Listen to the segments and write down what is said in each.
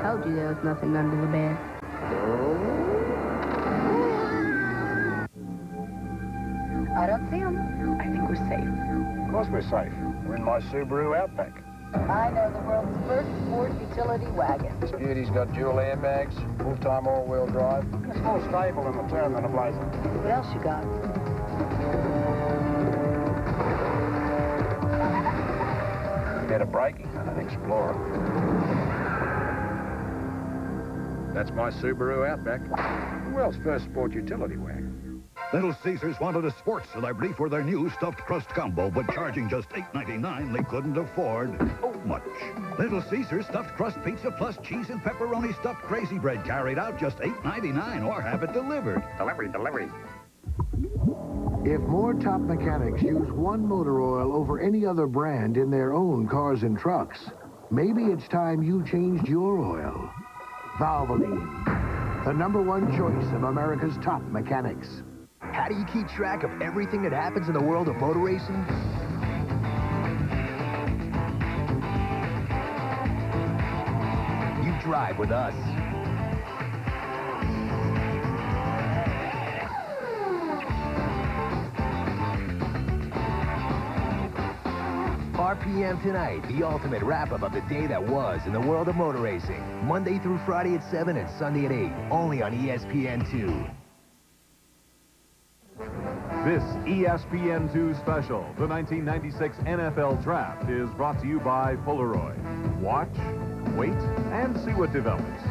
told you there was nothing under the bed. I don't see him. I think we're safe. Of course we're safe. We're in my Subaru Outback. I know the world's first sport utility wagon. This beauty's got dual airbags, full-time all-wheel drive. It's more stable in the turn than a Blazer. What else you got? Better braking than an Explorer. That's my Subaru Outback. The world's first sport utility wagon. Little Caesars wanted a sports celebrity for their new stuffed crust combo, but charging just $8.99, they couldn't afford much. Little Caesars stuffed crust pizza plus cheese and pepperoni stuffed crazy bread carried out just $8.99 or have it delivered. Delivery. If more top mechanics use one motor oil over any other brand in their own cars and trucks, maybe it's time you changed your oil. Valvoline, the #1 choice of America's top mechanics. How do you keep track of everything that happens in the world of motor racing? You drive with us. RPM Tonight, the ultimate wrap-up of the day that was in the world of motor racing. Monday through Friday at 7 and Sunday at 8, only on ESPN2. This ESPN2 special, the 1996 NFL Draft, is brought to you by Polaroid. Watch, wait, and see what develops.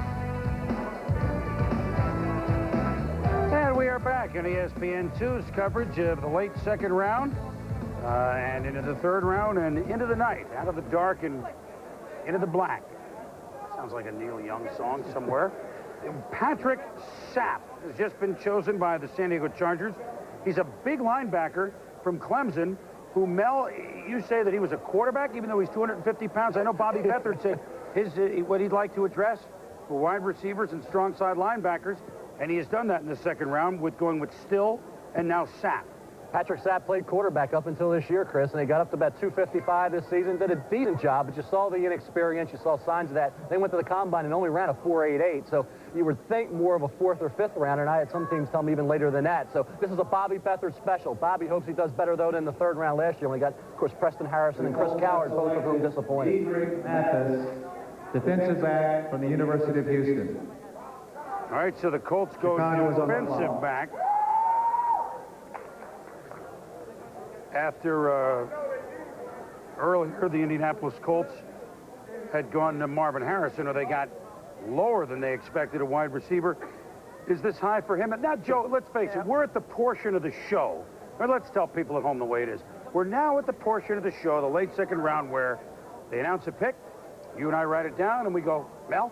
And we are back on ESPN2's coverage of the late second round and into the third round and into the night, out of the dark and into the black. Sounds like a Neil Young song somewhere. Patrick Sapp has just been chosen by the San Diego Chargers. He's a big linebacker from Clemson who, Mel, you say that he was a quarterback even though he's 250 pounds. I know Bobby Beathard said what he'd like to address for wide receivers and strong side linebackers, and he has done that in the second round with going with Still and now Sapp. Patrick Sapp played quarterback up until this year, Chris, and he got up to about 255 this season. Did a decent job, but you saw the inexperience. You saw signs of that. They went to the combine and only ran a 4.88, so you would think more of a fourth or fifth rounder, and I had some teams tell me even later than that. So this is a Bobby Beathard special. Bobby hopes he does better, though, than the third round last year when he got, of course, Preston Harrison and Chris Coward, both of whom disappointed. Diedrich Mathis, defensive back from the University of Houston. All right, so the Colts go defensive back. After earlier, the Indianapolis Colts had gone to Marvin Harrison, or they got lower than they expected a wide receiver. Is this high for him? And now, Joe, let's face it, we're at the portion of the show, or let's tell people at home the way it is. We're now at the portion of the show, the late second round, where they announce a pick, you and I write it down, and we go, Mel?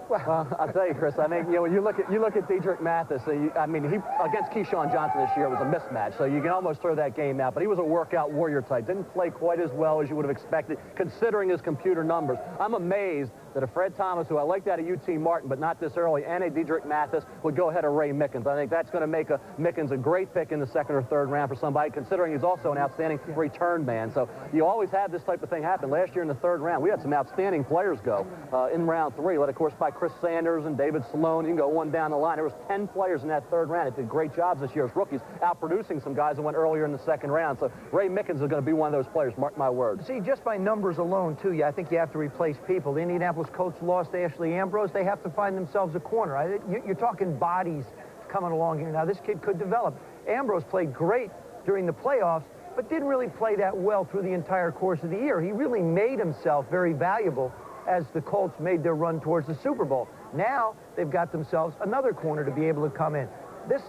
Well, I'll tell you, Chris, I think, when you look at Diedrich Mathis, he against Keyshawn Johnson this year was a mismatch, so you can almost throw that game out, but he was a workout warrior type. Didn't play quite as well as you would have expected, considering his computer numbers. I'm amazed that a Fred Thomas, who I liked out of UT Martin, but not this early, and a Diedrich Mathis would go ahead of Ray Mickens. I think that's going to make Mickens a great pick in the second or third round for somebody, considering he's also an outstanding return man. So you always have this type of thing happen. Last year in the third round, we had some outstanding players go in round 3, led, of course, by Chris Sanders and David Sloan. You can go one down the line. There was 10 players in that third round that did great jobs this year as rookies, outproducing some guys that went earlier in the second round. So Ray Mickens is going to be one of those players, mark my words. See, just by numbers alone, too, I think you have to replace people. The Indianapolis Colts lost Ashley Ambrose. They have to find themselves a corner. You're talking bodies coming along here. Now, this kid could develop. Ambrose played great during the playoffs, but didn't really play that well through the entire course of the year. He really made himself very valuable as the Colts made their run towards the Super Bowl. Now, they've got themselves another corner to be able to come in. This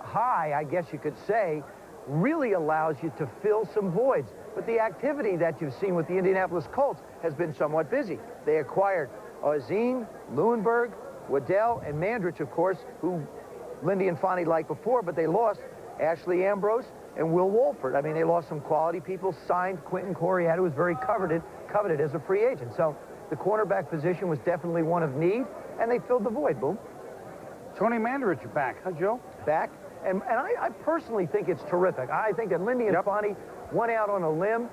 high, I guess you could say, really allows you to fill some voids. But the activity that you've seen with the Indianapolis Colts has been somewhat busy. They acquired Ozine, Leuenberg, Waddell, and Mandrich, of course, who Lindy and Fonte liked before, but they lost Ashley Ambrose and Will Wolford. I mean, they lost some quality people, signed Quentin Corriat, who was very coveted as a free agent. So the cornerback position was definitely one of need, and they filled the void. Boom. Tony Mandrich back, huh, Joe? Back. And I personally think it's terrific. I think that Lindy and Fonte went out on a limb.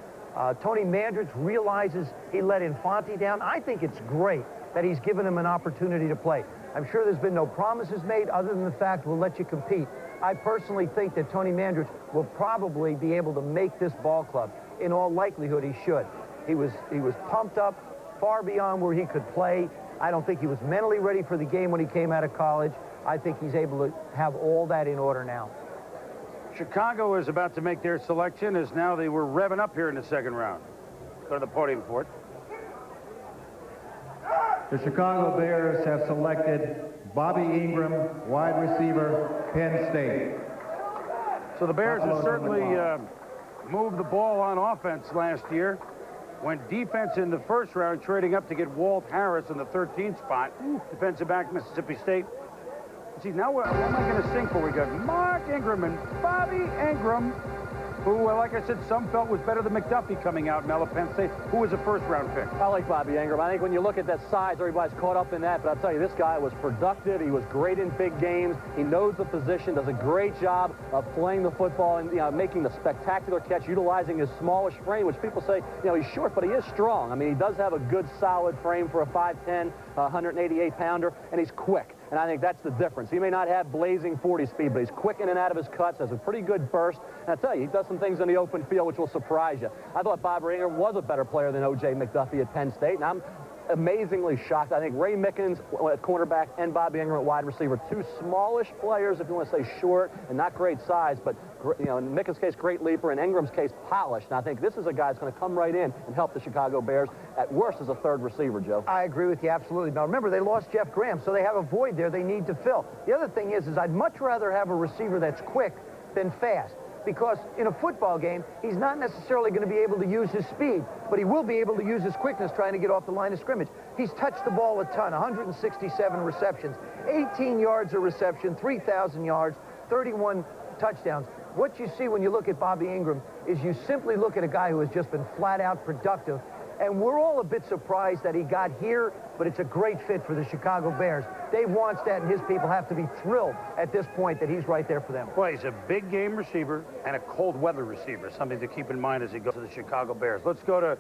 Tony Mandrich realizes he let Infante down. I think it's great that he's given him an opportunity to play. I'm sure there's been no promises made other than the fact we'll let you compete. I personally think that Tony Mandrich will probably be able to make this ball club. In all likelihood, he should. He was pumped up far beyond where he could play. I don't think he was mentally ready for the game when he came out of college. I think he's able to have all that in order now. Chicago is about to make their selection as now they were revving up here in the second round. Go to the podium for it. The Chicago Bears have selected Bobby Ingram, wide receiver, Penn State. So the Bears have certainly moved the ball on offense last year. Went defense in the first round, trading up to get Walt Harris in the 13th spot. Defensive back, Mississippi State. See, now what am I going to sing for? We got Mark Ingram and Bobby Ingram, who, like I said, some felt was better than McDuffie coming out now at Penn State, who was a first-round pick. I like Bobby Ingram. I think when you look at that size, everybody's caught up in that. But I'll tell you, this guy was productive. He was great in big games. He knows the position, does a great job of playing the football and making the spectacular catch, utilizing his smallish frame, which people say, he's short, but he is strong. I mean, he does have a good, solid frame for a 5'10", 188-pounder, and he's quick. And I think that's the difference. He may not have blazing 40 speed, but he's quick in and out of his cuts, has a pretty good burst. And I tell you, he does some things in the open field which will surprise you. I thought Bobby Ingram was a better player than O.J. McDuffie at Penn State, and I'm amazingly shocked. I think Ray Mickens at cornerback and Bobby Ingram at wide receiver, two smallish players, if you want to say short and not great size, but in Mickens' case, great leaper, in Ingram's case, polished. And I think this is a guy that's going to come right in and help the Chicago Bears, at worst as a third receiver, Joe. I agree with you absolutely. Now remember, they lost Jeff Graham, so they have a void there they need to fill. The other thing is I'd much rather have a receiver that's quick than fast. Because in a football game, he's not necessarily going to be able to use his speed, but he will be able to use his quickness trying to get off the line of scrimmage. He's touched the ball a ton, 167 receptions, 18 yards a reception, 3,000 yards, 31 touchdowns. What you see when you look at Bobby Ingram is you simply look at a guy who has just been flat out productive. And we're all a bit surprised that he got here, but it's a great fit for the Chicago Bears. Dave Wannstedt and his people have to be thrilled at this point that he's right there for them. Well, he's a big game receiver and a cold weather receiver, something to keep in mind as he goes to the Chicago Bears. Let's go to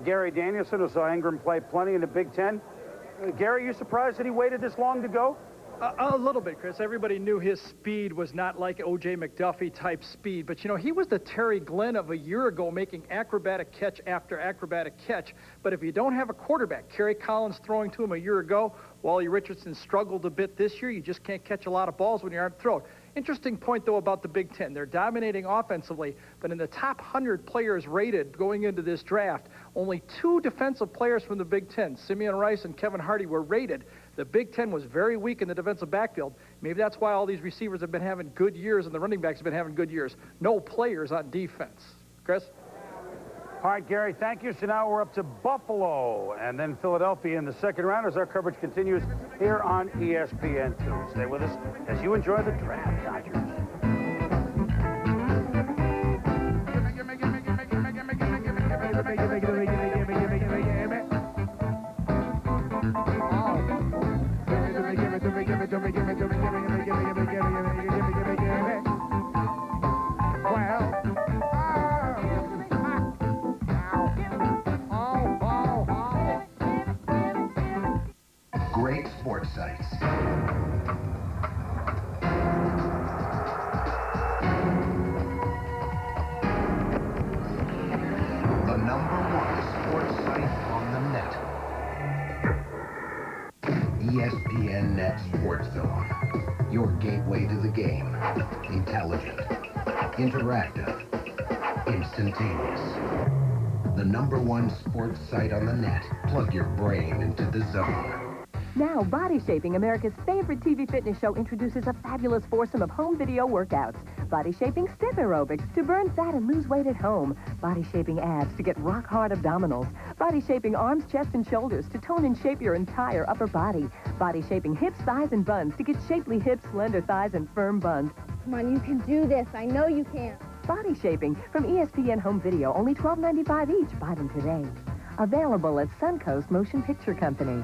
Gary Danielson, who saw Ingram play plenty in the Big Ten. Gary, you surprised that he waited this long to go? A little bit, Chris. Everybody knew his speed was not like O.J. McDuffie type speed. But, he was the Terry Glenn of a year ago, making acrobatic catch after acrobatic catch. But if you don't have a quarterback, Kerry Collins throwing to him a year ago, Wally Richardson struggled a bit this year. You just can't catch a lot of balls when you aren't thrown. Interesting point, though, about the Big Ten. They're dominating offensively, but in the top 100 players rated going into this draft, only 2 defensive players from the Big Ten, Simeon Rice and Kevin Hardy, were rated. The Big Ten was very weak in the defensive backfield. Maybe that's why all these receivers have been having good years and the running backs have been having good years. No players on defense. Chris? All right, Gary, thank you. So now we're up to Buffalo and then Philadelphia in the second round as our coverage continues here on ESPN2. Stay with us as you enjoy the draft, Dodgers. Great sports sites. The #1 sports site on the net. ESPN Net Sports Zone. Your gateway to the game. Intelligent. Interactive. Instantaneous. The #1 sports site on the net. Plug your brain into the zone. Now, Body Shaping, America's favorite TV fitness show, introduces a fabulous foursome of home video workouts. Body Shaping Step Aerobics to burn fat and lose weight at home. Body Shaping Abs to get rock-hard abdominals. Body Shaping Arms, Chest, and Shoulders to tone and shape your entire upper body. Body Shaping Hips, Thighs, and Buns to get shapely hips, slender thighs, and firm buns. Come on, you can do this. I know you can. Body Shaping from ESPN Home Video, only $12.95 each. Buy them today. Available at Suncoast Motion Picture Company.